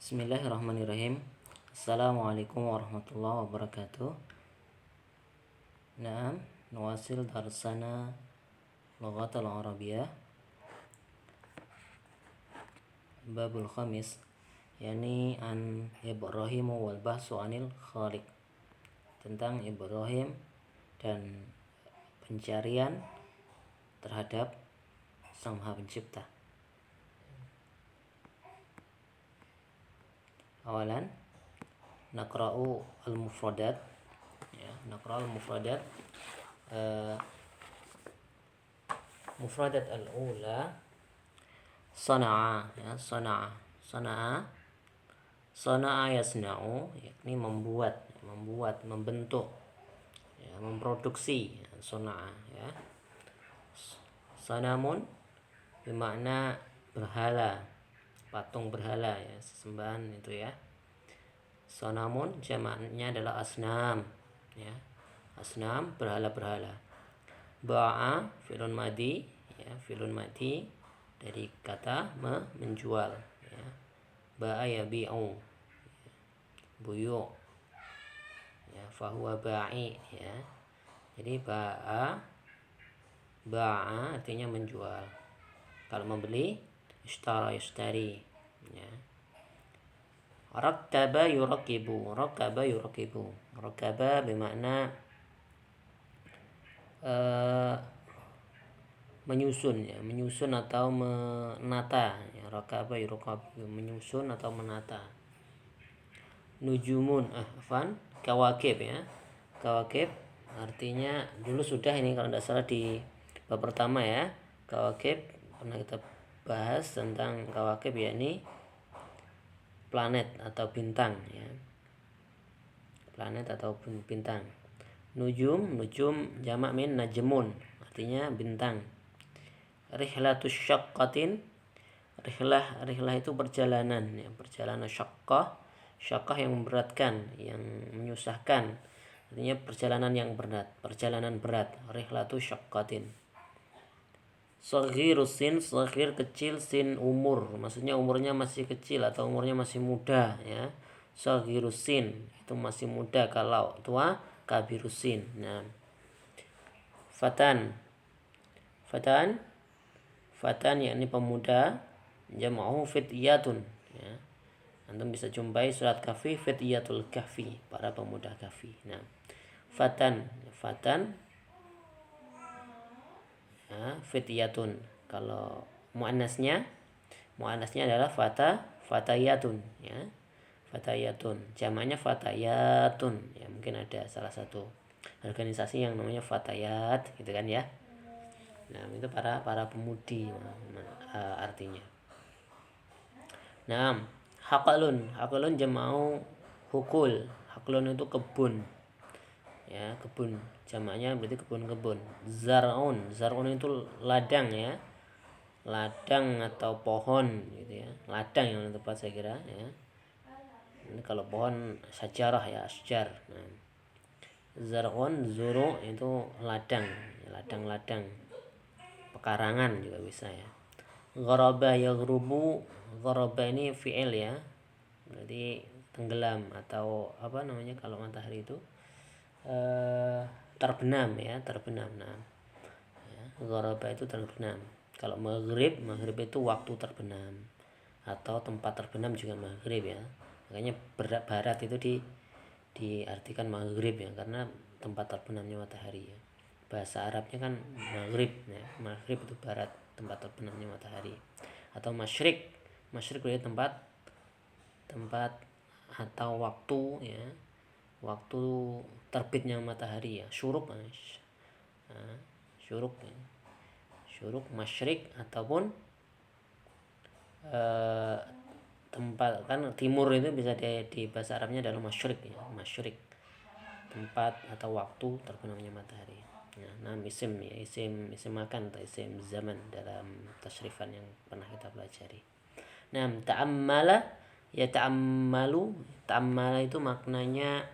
Bismillahirrahmanirrahim. Assalamualaikum warahmatullahi wabarakatuh. Naam, nuwasil darsana lughatul Arabiyyah babul khamis, yani an Ibrahim wal bahsu anil khaliq, tentang Ibrahim dan pencarian terhadap Sang Maha Pencipta. Awalan naqra'u al-mufradat, ya, naqra'u al-mufradat. Mufradat al-ula sana'a, ya, sana'a yasna'u, yakni membuat, membentuk, ya, memproduksi, ya, sana'a, ya. Sanamun bermakna berhala, patung berhala, ya, sesembahan itu, ya. Sanamun jamaknya adalah asnam, ya, asnam, berhala-berhala. Ba'a fi'lun madi, ya, fi'lun madi dari kata menjual, ya. Ba'a yabi'u, ya, buyu', ya, fahuwa ba'i, ya. Jadi ba'a artinya menjual. Kalau membeli ishtara yashtari, ya. Rakkaba yurakibu, rakkaba bermakna menyusun, ya, menyusun atau menata, ya. Rakkaba yurakabu, menyusun atau menata. Nujumun, kawakib, ya. Kawakib artinya dulu sudah ini kalau tidak salah di bab pertama, ya. Kawakib pernah kita bahas tentang kawakib, yakni planet atau bintang, ya. Planet atau bintang. Nujum jamak min najmun, artinya bintang. Rihlatus syaqqatin, rihlah itu perjalanan, ya, perjalanan syaqqah yang memberatkan, yang menyusahkan, artinya perjalanan yang berat, perjalanan berat. Rihlatus syaqqatin. Saghirus sin, saghir kecil, sin umur, maksudnya umurnya masih kecil atau umurnya masih muda, ya. Saghirus sin itu masih muda, kalau tua kabirus sin. Nah, fatan yakni pemuda, jam'u fityatun, ya. Antum bisa jumpai surat Kahfi, fityatul kahfi, para pemuda kahfi. Nah, fatan, ya, fityatun. Kalau muannasnya adalah fatayatun, ya. Fatayatun, jamaknya fatayatun, ya. Mungkin ada salah satu organisasi yang namanya fatayat, gitu kan, ya. Nah, itu para pemudi, artinya. Nah, haqalun jama'u hukul. Haqalun itu kebun, ya, kebun, jamaknya berarti kebun-kebun. Zar'un itu ladang, ya, ladang atau pohon, gitu, ya. Ladang yang tepat saya kira, ya. Ini kalau pohon sajarah, ya, asjar. Nah, zar'un, zuru itu ladang, ladang, pekarangan juga bisa, ya. Gharaba yaghrubu, gharaba ini fi'il, ya, berarti tenggelam atau apa namanya kalau matahari itu terbenam, ya, terbenam. Nah, ya, gharaba itu terbenam. Kalau maghrib itu waktu terbenam atau tempat terbenam juga maghrib, ya. Makanya barat itu diartikan maghrib, ya, karena tempat terbenamnya matahari, ya. Bahasa Arabnya kan maghrib, ya. Maghrib itu barat, tempat terbenamnya matahari. Atau masyrik berarti tempat atau waktu, ya, waktu terbitnya matahari, ya. Syuruk, ya. Syuruk, masyrik ataupun tempat, kan timur itu bisa di bahasa Arabnya adalah masyrik, ya. Masyrik, tempat atau waktu terbenamnya matahari. Nah, isim, ya, isim makan atau isim zaman dalam tasrifan yang pernah kita pelajari. Nah, ta'ammala, ya, ta'ammala itu maknanya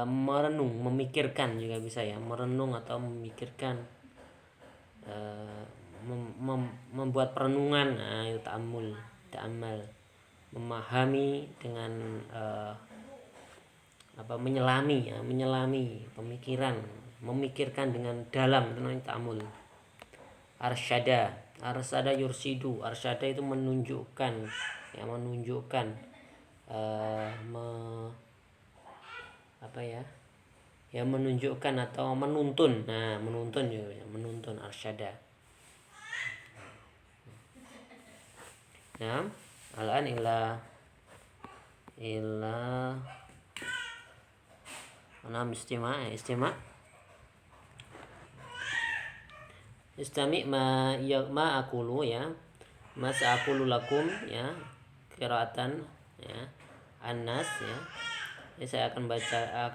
merenung, memikirkan juga bisa, ya, merenung atau memikirkan, membuat perenungan. Nah, itu ta'ammal. memahami dengan menyelami ya, menyelami pemikiran, memikirkan dengan dalam, itu namanya ta'amul. Arsyada yursidu. Arsyada itu menunjukkan ya, menunjukkan menunjukkan atau menuntun. Nah, menuntun ya, menuntun arsyada. Nah, al-an ila istami ma aqulu ya, ma sa'aqulu lakum ya, qiraatan ya, An-Nas ya. Jadi saya akan baca,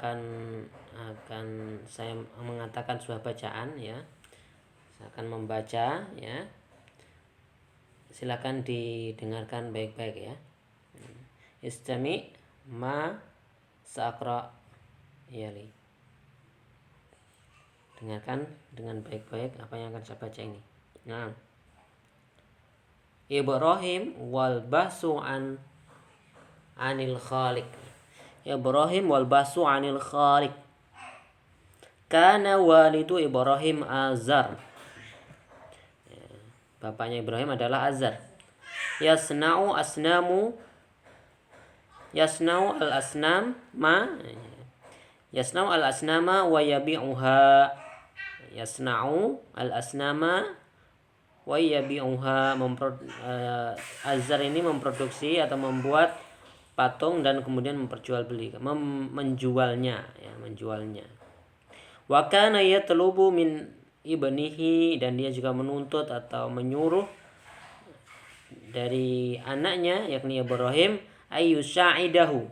akan saya mengatakan sebuah bacaan ya. Saya akan membaca ya. Silakan didengarkan baik-baik ya. Istami ma sa'aqra yali. Dengarkan dengan baik-baik apa yang akan saya baca ini. Nah, Ibrahim wal basu anil khaliq. Ibrahim wal basu anil khaliq. Kana walidu Ibrahim Azar. Bapaknya Ibrahim adalah Azar. Yasna'u al-asnama wa yabi'uha. Yasna'u al-asnama wa yabi'uha. Azar ini memproduksi atau membuat patung dan kemudian menjualnya ya, menjualnya. Wa kana yatlubu min ibnihi, dan dia juga menuntut atau menyuruh dari anaknya yakni Ibrahim ayyusha'idahu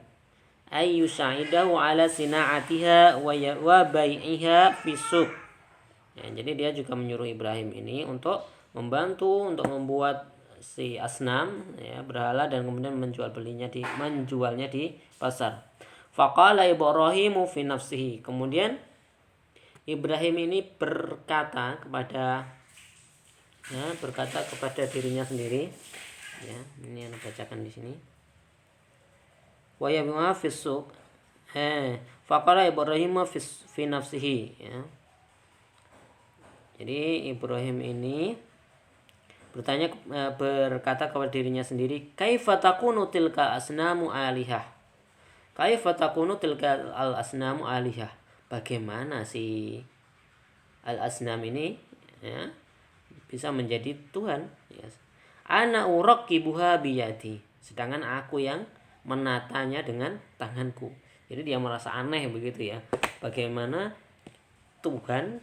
ala sina'atiha wa bai'iha fi suq. Ya, jadi dia juga menyuruh Ibrahim ini untuk membantu untuk membuat si asnam ya, berhala, dan kemudian menjualnya di pasar. Faqala Ibrahimu fi nafsihi. Kemudian Ibrahim ini berkata kepada dirinya sendiri ya, ini yang dibacakan di sini. Wa yabi'uha fi suq. Faqala Ibrahim fi nafsihi ya. Jadi Ibrahim ini berkata kepada dirinya sendiri, kaifa takunu tilka asnamu alihah. Kaifa takunu tilka al-asnamu alihah. Bagaimana si al-asnam ini ya, bisa menjadi Tuhan ya. Ana uraqibuha biyadi. Sedangkan aku yang menatanya dengan tanganku. Jadi dia merasa aneh begitu ya. Bagaimana Tuhan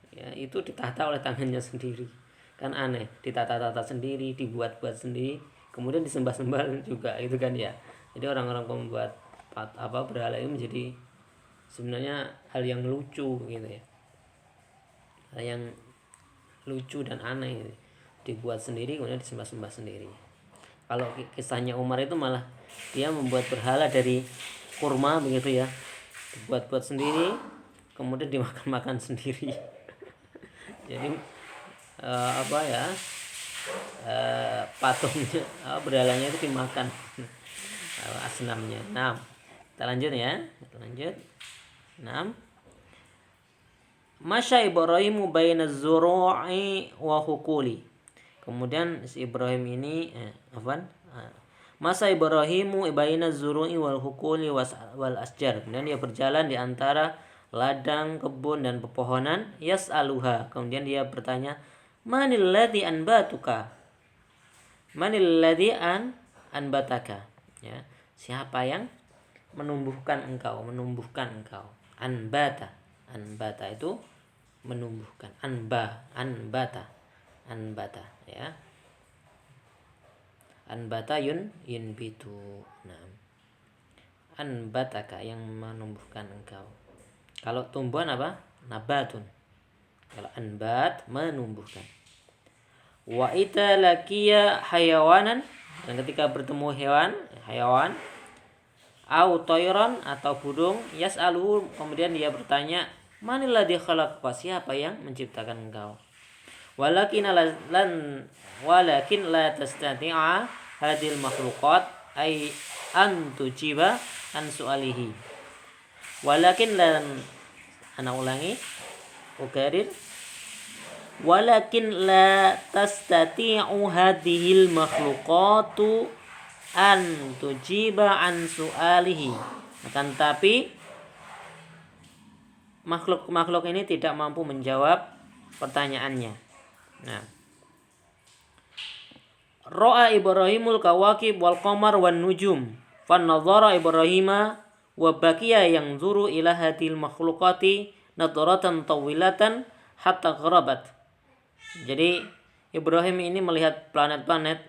ya, itu ditata oleh tangannya sendiri. Kan aneh, ditata-tata sendiri, dibuat-buat sendiri, kemudian disembah-sembah juga itu kan ya. Jadi orang-orang pembuat berhala ini menjadi sebenarnya hal yang lucu gitu ya. Hal yang lucu dan aneh gitu. Dibuat sendiri kemudian disembah-sembah sendiri. Kalau kisahnya Umar itu malah dia membuat berhala dari kurma begitu ya. Dibuat-buat sendiri kemudian dimakan-makan sendiri. Jadi patungnya berhalanya itu dimakan asnamnya. Nah, kita lanjut ya. Masya Ibrahimu baina zuru'i wa hukuli. Kemudian si Ibrahim ini Masa Ibrahimu baina zuru'i wal hukuli wal asjar. Kemudian dia berjalan di antara ladang, kebun dan pepohonan. Yas'aluha. Kemudian dia bertanya, manil ladzi anbatuka? Manil ladzi anbataka? Ya, siapa yang menumbuhkan engkau? Anbata itu menumbuhkan. Anbata ya. Anbata yunbitu. Nah, anbataka yang menumbuhkan engkau. Kalau tumbuhan apa? Nabatun. Kalau anbat menumbuhkan. Wa ita laqiya hayawanan, dan ketika bertemu hewan au tayran atau burung, yas'aluhu, kemudian dia bertanya, manil ladzi khalaqaka? Siapa yang menciptakan engkau? Walakin la tastati'a hadhil makhluqat ay an tujiba an su'alihi. Walakin lan, ana ulangi, ukarir, walakin la tastati'u hadhil makhluqatu an tujiba an su'alihi. Akan tapi makhluk ini tidak mampu menjawab pertanyaannya. Nah, ra'a Ibrahimul kawakib wal qamar wan nujum fan nadhara Ibrahima wa baqiya yanzuru ila hadhil makhluqati nadratan tawilatan hatta gharabat. Jadi Ibrahim ini melihat planet-planet,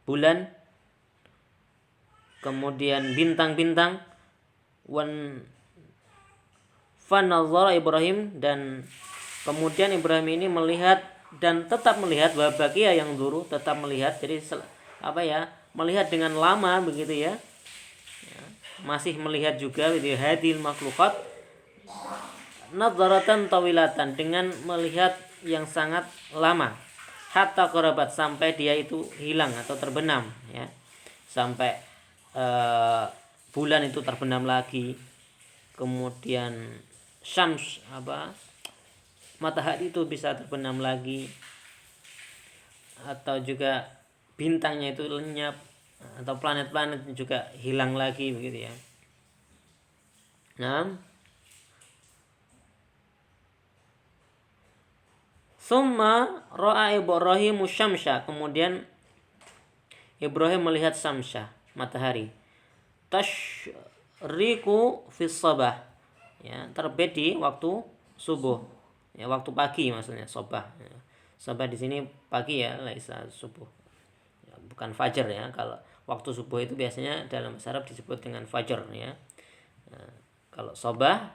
bulan, kemudian bintang-bintang, wan fanazara Ibrahim, dan kemudian Ibrahim ini melihat dan tetap melihat, wabakia yang dulu tetap melihat, jadi melihat dengan lama begitu ya, masih melihat juga gitu ya, hadil makhlukat nadaratan tawilatan, dengan melihat yang sangat lama, hatta qarabat, sampai dia itu hilang atau terbenam ya, sampai bulan itu terbenam lagi, kemudian syams matahari itu bisa terbenam lagi, atau juga bintangnya itu lenyap, atau planet-planet juga hilang lagi begitu ya. Nah, summa ra'a Ibrahim syamsha, kemudian Ibrahim melihat syamsha, matahari, tashriku fis sabah, ya, terbit di waktu subuh, ya, waktu pagi maksudnya sabah. Ya. Sabah di sini pagi ya, laisa subuh. Ya, bukan fajar ya. Kalau waktu subuh itu biasanya dalam bahasa Arab disebut dengan fajar ya. Nah, kalau sabah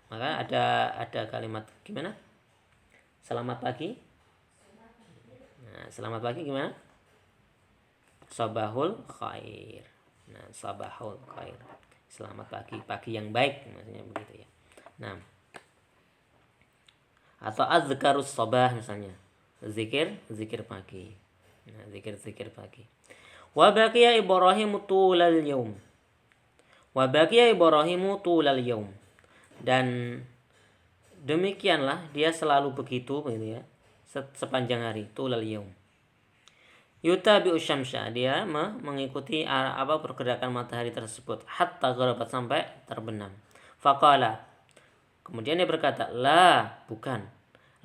maka ada kalimat gimana? Selamat pagi. Nah, selamat pagi gimana? Sabahul khair. Nah, sabahul khair. Selamat pagi, pagi yang baik maksudnya begitu ya. Nah, atau azkarus sabah misalnya, zikir pagi. Nah, zikir pagi. Wa baqiya Ibrahim tulal yaum. Wa baqiya Ibrahim tulal yaum. Dan demikianlah dia selalu begitu ya, sepanjang hari, tulal yaum. Yutabi'u syamsya, dia mengikuti pergerakan matahari tersebut, hatta gharabat, sampai terbenam. Faqala, kemudian dia berkata, la, bukan,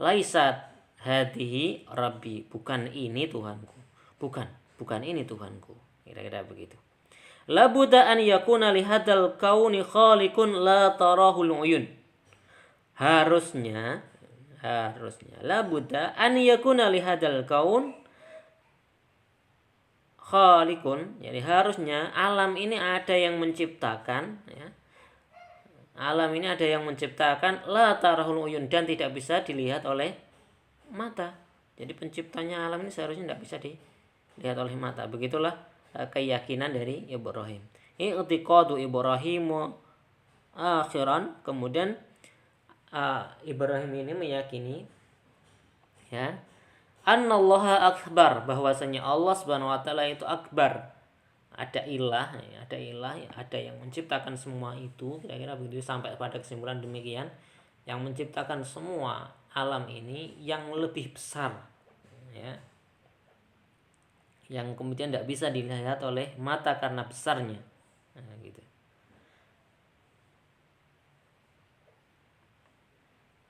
laisat hadihi rabbi, bukan ini Tuhanku, bukan ini Tuhanku, kira-kira begitu. La budda an yakuna li hadzal kauni khaliqun la tarahul uyun. Harusnya la budda an yakuna li hadzal kaun khaliqun, jadi harusnya alam ini ada yang menciptakan ya. Alam ini ada yang menciptakan, la tarahul uyun, dan tidak bisa dilihat oleh mata. Jadi penciptanya alam ini seharusnya tidak bisa dilihat oleh mata. Begitulah keyakinan dari Ibrahim. I'tiqadu Ibrahim akhiran, kemudian Ibrahim ini meyakini ya, annallaha akbar, bahwasanya Allah Subhanahu wa taala itu akbar. Ada ilah, ada yang menciptakan semua itu, kira-kira begitu, sampai pada kesimpulan demikian, yang menciptakan semua alam ini yang lebih besar ya, yang kemudian tidak bisa dilihat oleh mata karena besarnya. Nah, gitu.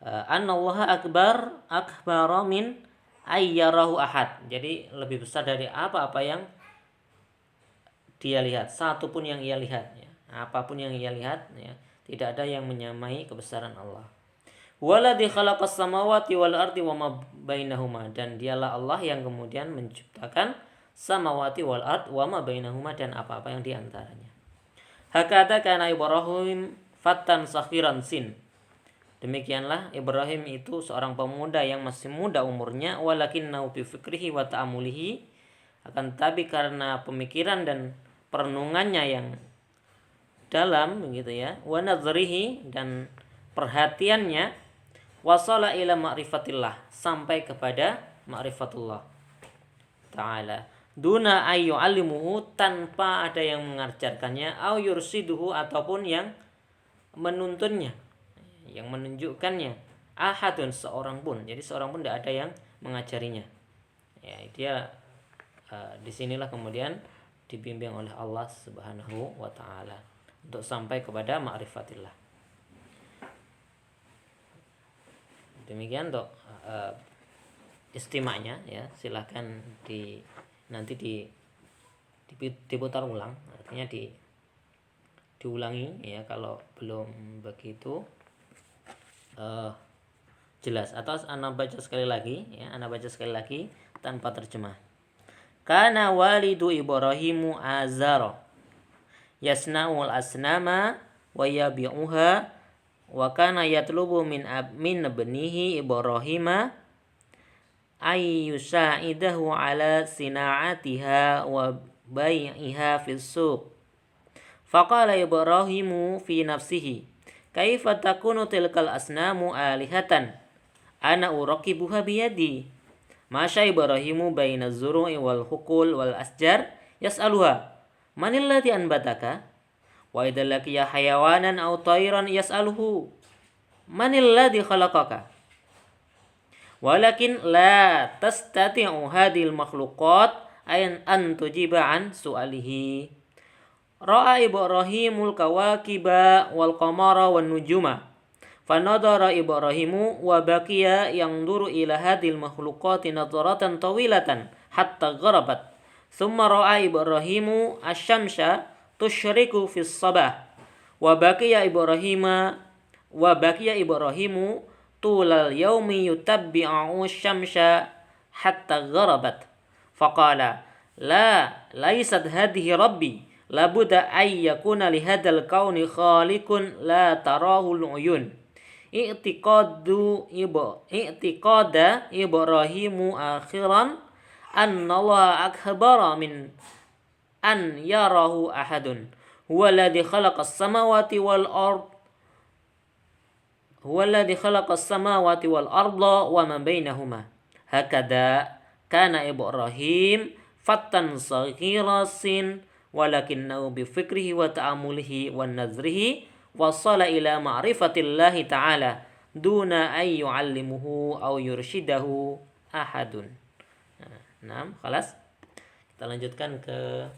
Annallaha akbar min ayyarahu ahad. Jadi lebih besar dari apa yang dia lihat, satu pun yang ia lihat ya. Apapun yang ia lihat ya, tidak ada yang menyamai kebesaran Allah. Waladzi khalaqas samawati wal ardi wama bainahuma, dan dialah Allah yang kemudian menciptakan samawati wal ard wama bainahuma, dan apa-apa yang di antaranya. Hakata kana Ibrahim fatan sakhiran sin. Demikianlah Ibrahim itu seorang pemuda yang masih muda umurnya, walakinnahu bi fikrihi wa ta'amulihi, akan tetapi karena pemikiran dan perenungannya yang dalam begitu ya, wa nazrihi, dan perhatiannya, wasala ila ma'rifatillah, sampai kepada ma'rifatullah ta'ala, duna ayyu alimuhu, tanpa ada yang mengajarkannya, au yursiduhu, ataupun yang menuntunnya, yang menunjukkannya, ahadun, seorang pun. Jadi seorang pun tidak ada yang mengajarinya. Ya, dia disinilah kemudian dibimbing oleh Allah Subhanahu wa taala untuk sampai kepada ma'rifatillah. Demikian untuk istimanya ya. Silahkan nanti diputar ulang, artinya diulangi ya kalau belum begitu jelas. Atau Anda baca sekali lagi ya, tanpa terjemah. Kana walidu Ibrahimu azara yasna'ul asnama wa yabi'uha wa kana yatlubu min ibnihi Ibrahima ay yusa'idahu ala sina'atiha wa bai'iha fis suq. Faqala Ibrahimu fi nafsihi kaifa takunu tilkal asnamu alihatan ana uraqibuha biyadi. Masya Ibrahimu baina zuru'i wal hukul wal asjar yas'aluha manil ladzi anbataka wa idza laqiya hayawanan aw tayran yas'aluhu manil ladzi khalaqaka walakin la tastati'u hadhil makhluqat an tujiba an su'alihi. Ra'a Ibrahimul kawakiba wal qamara wan nujuma fanadara Ibrahimu wa baqiya yanzuru ila hadhil makhluqati nadratan tawilatan hatta gharabat. Thumma ra'a Ibrahimu asy-syamsa tusyriku fis sabah wa baqiya Ibrahimu tulal yaumi yutabbi'u asy-syamsa hatta gharabat. Faqala laysat hadhihi rabbi labuda ay yakuna li hadzal kauni khaliqun la tarahu al-uyun. I'tiqada Ibrahimu akhiran annallaha akbara min an yarahu ahadun huwa alladhi khalaqas samawati wal arda wa ma bainahuma. Hakada kana Ibrahim fattan saghirasin walakinnahu bi fikrihi wa ta'amulihi wa nazrihi wasala ila ma'rifatillahi ta'ala duna ay yu'allimuhu aw yurshidahu ahadun. Nah, khalas. Kita lanjutkan ke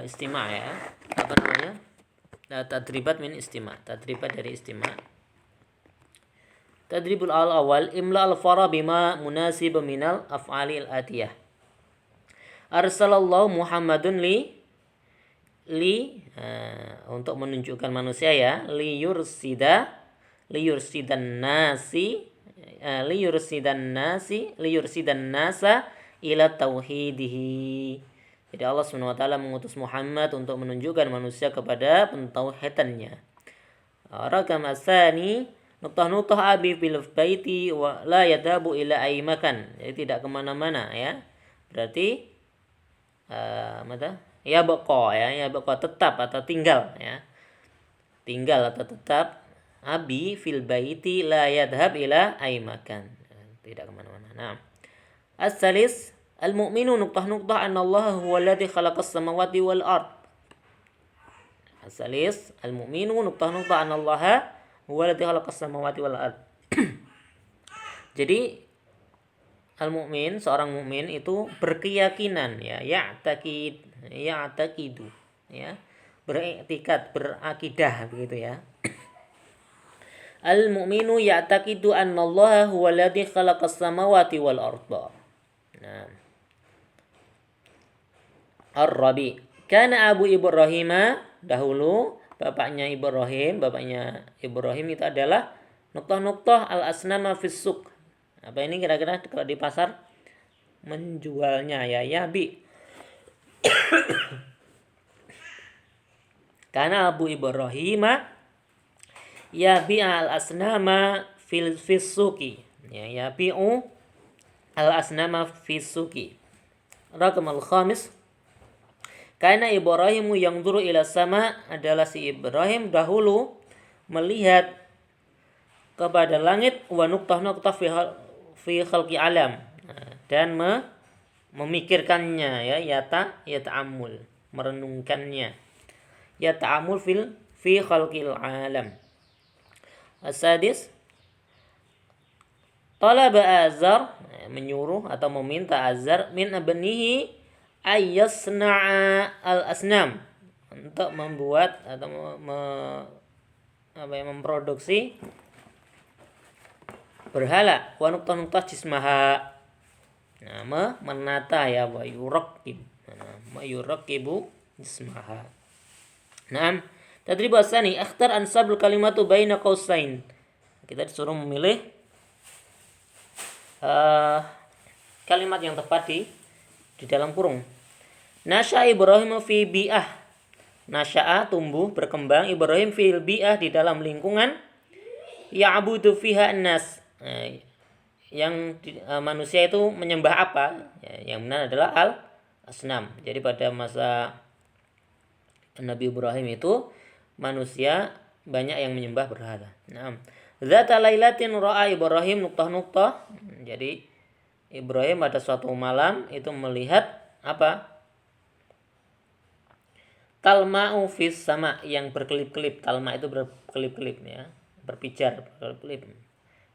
istima' ya. Apa namanya? Tadribat min istima'. Tadribat dari istima'. Tadribul awal imla al-fara bima munasib minal af'ali al-atiyah. Arsalallahu Muhammadun untuk menunjukkan manusia ya, liyursidan nasa ila tauhidihi. Jadi Allah SWT mengutus Muhammad untuk menunjukkan manusia kepada pentauhidannya. Rakam asani nuqtah abi fil baiti wa la yadabu ila aimakan. Jadi tidak kemana-mana ya. Berarti ya baqa tetap atau tinggal ya. Tinggal atau tetap. Abi fil baiti la yadhhab ila aimakan. Tidak kemana-mana. Nah. As-salis al-mu'minu nuqtah anna Allah huwa alladhi khalaqas samawati wal ard. As-salis al-mu'minu nuqtah anna Allah huwa alladhi khalaqas samawati wal ard. Jadi al-mu'min, seorang mukmin itu berkeyakinan ya, ya'taqidu ya, beriktikad, berakidah begitu ya. Al-mu'minu ya'taqidu anna Allah huwa alladhi khalaqas samawati wal arda. Nah. Ar-Rabi. Kana Abu Ibrahim, dahulu bapaknya Ibrahim itu adalah nuqtah al-asnama fis suq. Apa ini kira-kira kalau di pasar menjualnya ya yabi. Karena Abu Ibrahim yabi al-asnama fis suqi. Ya yabi'u al-asnama fis suqi. Rakam al-khamis. Karena Ibrahimu yang duru ila sama, adalah si Ibrahim dahulu melihat kepada langit wa nuqtah fi khalqi alam, dan memikirkannya ya, yata'ammul, merenungkannya. Yata'ammul fi khalqil alam. As-sadis, talaba Azar, menyuruh atau meminta Azar min abnihi ayyasna'a al-asnam, untuk membuat atau memproduksi berhala, wa nuqtah jismaha, menata ya, wa yuraqibu jismaha. Naam. Tadrib asani, akhtar ansabul kalimatu baina qausain. Kita disuruh memilih kalimat yang tepat di dalam kurung. Nasya Ibrahim fi bi'ah. Nasya'a, tumbuh, berkembang, Ibrahim fil bi'ah, di dalam lingkungan, ya'budu fiha an-nas, yang manusia itu menyembah apa? Yang benar adalah al-asnam. Jadi pada masa Nabi Ibrahim itu manusia banyak yang menyembah berhala. Naam. Zata lailatin ra'a Ibrahim nuqtah. Jadi Ibrahim pada suatu malam itu melihat apa? Talma'u fis sama, yang berkelip-kelip. Talma itu berkelip-kelip ya, berpijar, berkelip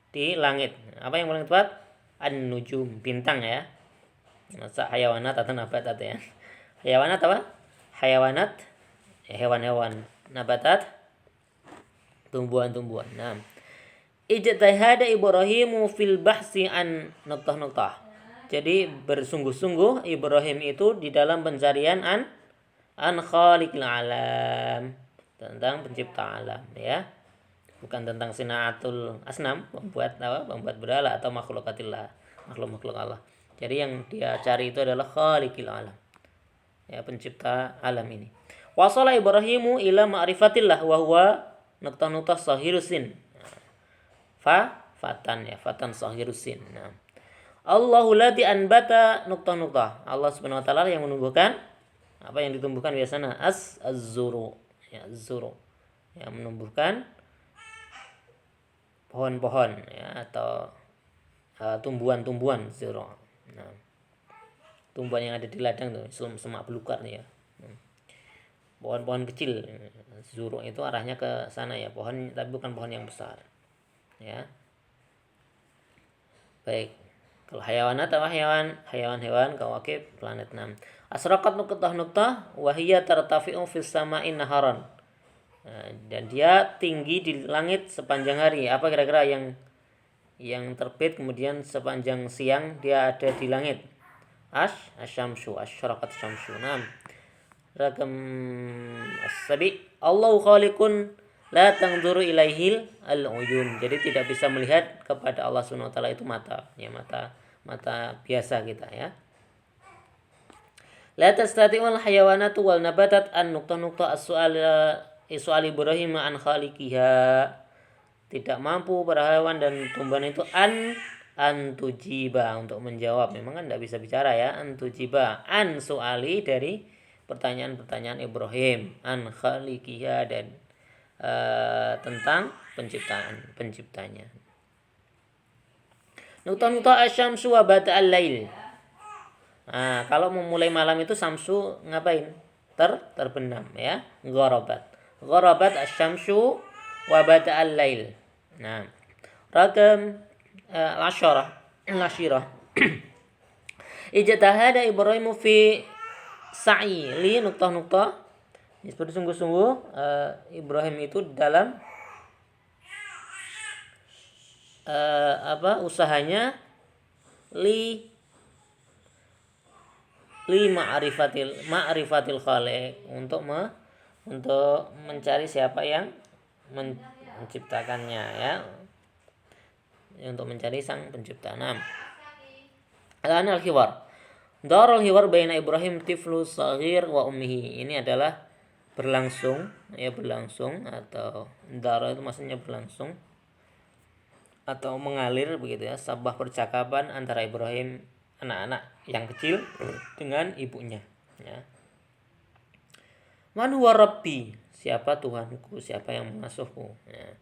di langit. Apa yang paling tepat? An-nujum, bintang ya. Masa hayawanat atau nabatat ya? Hayawanat apa? Hayawanat, hewan-hewan. Nabatat, tumbuhan-tumbuhan. Nah, ijtihada Ibrahimu fil bahsi an nuqtah. Jadi bersungguh-sungguh Ibrahim itu di dalam pencarian an khaliqil alam, tentang pencipta alam ya. Bukan tentang sinaatul asnam, membuat berhala atau makhlukatillah, makhluk-makhluk Allah. Jadi yang dia cari itu adalah khaliqil alam, ya, pencipta alam ini. Wasala Ibrahimu ila ma'rifatillah wa huwa nuqtah sahirusin. Fatan sahirusin. Nah. Allahu lati anbata nuqtah. Allah Subhanahu wa taala yang menumbuhkan apa yang ditumbuhkan biasanya az-zuru, ya, zuru, yang menumbuhkan pohon-pohon ya, atau tumbuhan-tumbuhan zuru. Nah, tumbuhan yang ada di ladang tuh, semak belukar ya. Pohon-pohon kecil, zuru itu arahnya ke sana ya, pohon tapi bukan pohon yang besar. Ya. Baik. Kalau hayawanat apa hewan-hewan kawakib planet 6. Asraqat nuqtah wa hiya tartafi'u fis sama'in naharan. Dan dia tinggi di langit sepanjang hari. Apa kira-kira yang terbit kemudian sepanjang siang dia ada di langit? Asyamsu, asyraqat syamsu. Naam. Raqam as-sabi, Allahu khaliqun la tanzuru ilaihil al-uyun. Jadi tidak bisa melihat kepada Allah Subhanahu wa taala itu mata, ya, mata biasa kita ya. La tastati'ul hayawanatu wal nabatat an nuqtah as-su'al Ibrahim an khaliqiha. Tidak mampu para hewan dan tumbuhan itu an tujiba, untuk menjawab. Memang kan tidak bisa bicara ya. An tujiba an su'ali, dari pertanyaan-pertanyaan Ibrahim, an khaliqiha, dan tentang penciptanya. Nuqtah asyamsu wa bada'al lail. Nah, kalau memulai malam itu samsu ngapain? Terbenam ya. Gharabat asyamsu wa bada'al lail. Nah, raqam al-ashirah. Ijtahada Ibrahim fi sa'i li nuqtah. Seperti sungguh-sungguh Ibrahim itu dalam usahanya li ma'rifatil khaliq, untuk mencari siapa yang menciptakannya ya, untuk mencari sang pencipta. Al-hiwar darul hiwar baina Ibrahim tiflu saghir wa ummihi. Ini adalah berlangsung atau dara itu maksudnya berlangsung atau mengalir begitu ya, sebuah percakapan antara Ibrahim, anak-anak yang kecil, dengan ibunya ya. Man huwa rabbi, siapa Tuhanku, siapa yang mengasuhku ya.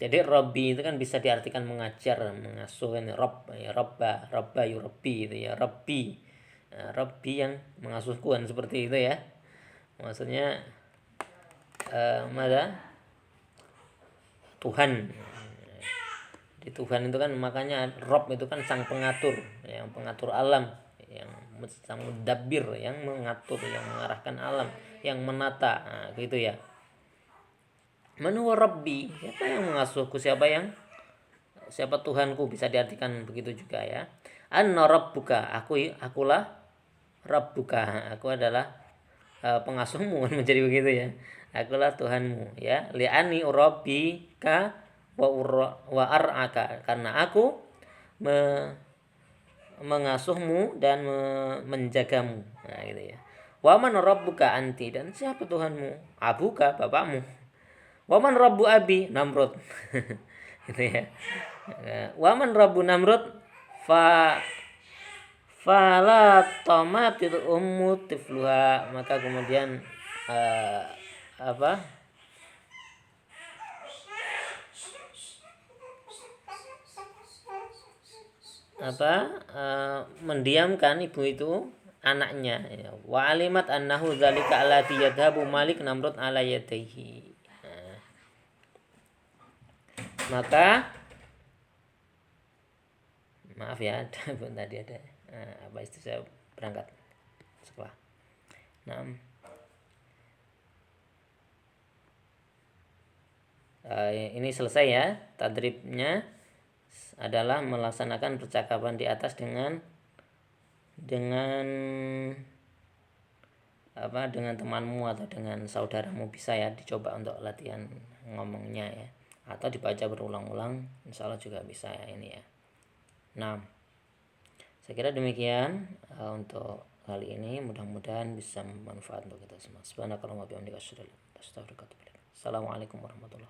Jadi rabbi itu kan bisa diartikan mengajar, mengasuh, ini rabb ya, rabba yurabbi itu ya, rabbi Rabbi yang mengasuhku, kan seperti itu ya. Maksudnya mana? Tuhan. Di Tuhan itu kan, makanya Rob itu kan sang pengatur, yang pengatur alam, yang sang mudabbir, yang mengatur, yang mengarahkan alam, yang menata, nah, gitu ya. Man huwa Rabbi, siapa yang mengasuhku, siapa Tuhanku, bisa diartikan begitu juga ya. Anna rabbuka, akulah Rabbuka, aku adalah pengasuhmu, menjadi begitu ya. Akulah Tuhanmu ya. Li'ani urabbika wa ar'aka, karena aku mengasuhmu dan menjagamu. Nah, gitu ya. Wa man rabbuka anti, dan siapa Tuhanmu? Abuka, bapakmu. Wa man rabbu abi, Namrud. Gitu ya. Wa man rabbu Namrud fa fala tomatil ummu tifluha, maka kemudian uh, apa mendiamkan ibu itu anaknya ya. Wa alimat annahu dzalika allati yadhabu malik Namrud ala yadayhi. Maka maaf ya, tadi ada apa itu, saya berangkat sekolah. Nah, ini selesai ya. Tadribnya adalah melaksanakan percakapan di atas dengan temanmu atau dengan saudaramu, bisa ya dicoba untuk latihan ngomongnya ya, atau dibaca berulang-ulang, insya Allah juga bisa ya ini ya. Nah, saya kira demikian untuk kali ini, mudah-mudahan bisa bermanfaat untuk kita semua. Subhanakallahumma wa bihamdika asyhadu an la ilaha illa anta astaghfiruka wa atubu ilaik. Assalamualaikum warahmatullahi wabarakatuh.